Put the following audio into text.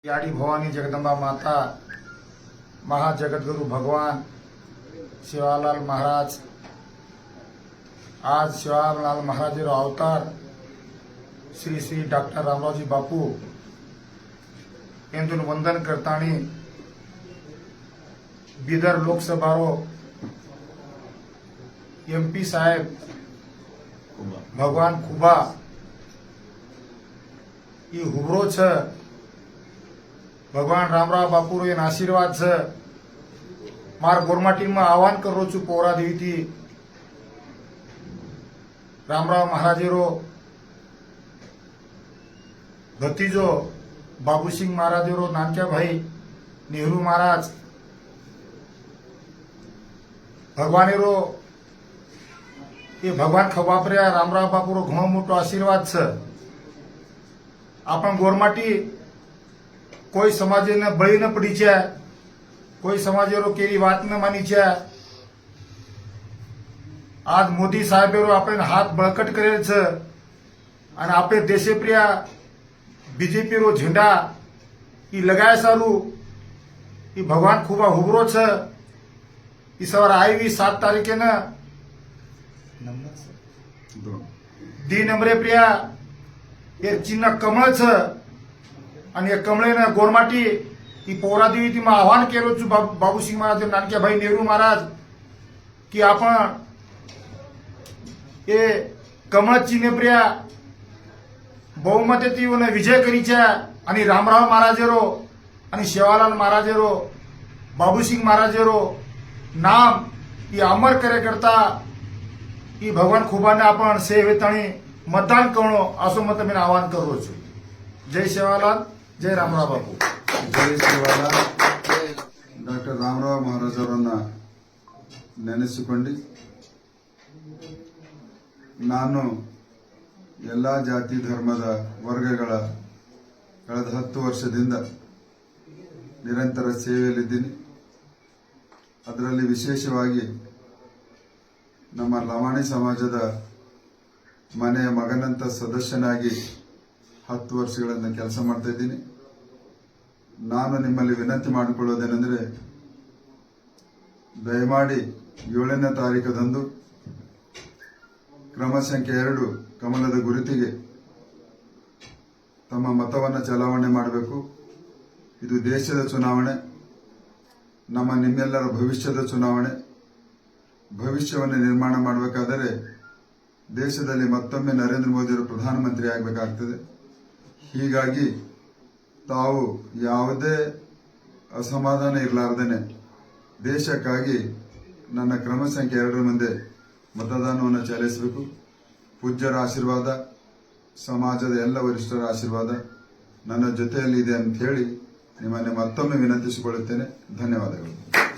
याडी भवानी जगदंबा माता महाजगतगुरु भगवान शिवालाल महाराज आज शिवालाल महाराज अवतार श्री श्री डॉक्टर रामरावजी बापू एंदून वंदन करतानी बीदर लोकसभारो एमपी साहेब भगवान खुबा ई हुबरो छ भगवान रामराव बापू रो आशीर्वाद छ मार गोरमाटी में आह्वान करो छू पोरा देवी थी रामराव महाराजे रो भतीजो बाबू सिंह महाराज रो नानक्या भाई नेहरू महाराज भगवाने रो ये भगवान खबापऱ्या रामराव बापू रो घणो मोटो आशीर्वाद छ आपण गोरमाटी कोई समाजे ने बळी न पड़ी છે कोई समाजे रो केरी बात न मानी છે आज मोदी साहेब रो આપણે हाथ बळकट करेल છે અને આપણે દેશે પ્રિય बीजेपी रो झंडा ई लगाय सारू ई भगवान खुबा हुबरो છે ई सवार आई 7 तारीखे न दी नंबरे प्रिय ये चिन्ह कमळ છે आणि या कमळेनं गोरमाटी ही पोरा देवी में आव्हान केलं छू बाबू सिंह महाराज नानक्या भाई नेहरू महाराज की आपण ये कमळ चिन्ह प्रिया बहुमतेती विजय करी છે आणि रामराव महाराजेरो आणि शिवालाल महाराजेरो बाबू सिंह महाराजेरो नाम ही अमर करे करता ही भगवान खुबाने आपण सेवेतणी मतदान करणो असो मत मी आव्हान करू छू जय शिवालाल जय रामराव बापू जय शिवालाल ಡಾಕ್ಟರ್ ರಾಮರಾವ್ ಮಹಾರಾಜ್ ಅವರನ್ನ ನೆನೆಸಿಕೊಂಡು ನಾನು ಎಲ್ಲ ಜಾತಿ ಧರ್ಮದ ವರ್ಗಗಳ ಕಳೆದ 10 ವರ್ಷದಿಂದ ನಿರಂತರ ಸೇವೆಯಲ್ಲಿದ್ದೀನಿ. ಅದರಲ್ಲಿ ವಿಶೇಷವಾಗಿ ನಮ್ಮ ಲಮಾಣಿ ಸಮಾಜದ ಮನೆಯ ಮಗನಂತ ಸದಸ್ಯನಾಗಿ 10 ವರ್ಷಗಳಿಂದ ಕೆಲಸ ಮಾಡ್ತಾ ಇದ್ದೀನಿ. ನಾನು ನಿಮ್ಮಲ್ಲಿ ವಿನಂತಿ ಮಾಡಿಕೊಳ್ಳೋದೇನೆಂದರೆ ದಯಮಾಡಿ 7ನೇ ತಾರೀಖದಂದು ಕ್ರಮ ಸಂಖ್ಯೆ 2 ಕಮಲದ ಗುರುತಿಗೆ ತಮ್ಮ ಮತವನ್ನು ಚಲಾವಣೆ ಮಾಡಬೇಕು. ಇದು ದೇಶದ ಚುನಾವಣೆ, ನಿಮ್ಮೆಲ್ಲರ ಭವಿಷ್ಯದ ಚುನಾವಣೆ. ಭವಿಷ್ಯವನ್ನು ನಿರ್ಮಾಣ ಮಾಡಬೇಕಾದರೆ ದೇಶದಲ್ಲಿ ಮತ್ತೊಮ್ಮೆ ನರೇಂದ್ರ ಮೋದಿಯವರು ಪ್ರಧಾನಮಂತ್ರಿ ಆಗಬೇಕಾಗ್ತದೆ. ಹೀಗಾಗಿ ತಾವು ಯಾವುದೇ ಅಸಮಾಧಾನ ಇರಲಾರದೇನೆ ದೇಶಕ್ಕಾಗಿ ನನ್ನ ಕ್ರಮ ಸಂಖ್ಯೆ 2 ಮುಂದೆ ಮತದಾನವನ್ನು ಚಲಾಯಿಸಬೇಕು. ಪೂಜ್ಯರ ಆಶೀರ್ವಾದ, ಸಮಾಜದ ಎಲ್ಲ ವರಿಷ್ಠರ ಆಶೀರ್ವಾದ ನನ್ನ ಜೊತೆಯಲ್ಲಿ ಇದೆ ಅಂತ ಹೇಳಿ ನಿಮ್ಮನ್ನು ಮತ್ತೊಮ್ಮೆ ವಿನಂತಿಸಿಕೊಳ್ಳುತ್ತೇನೆ. ಧನ್ಯವಾದಗಳು.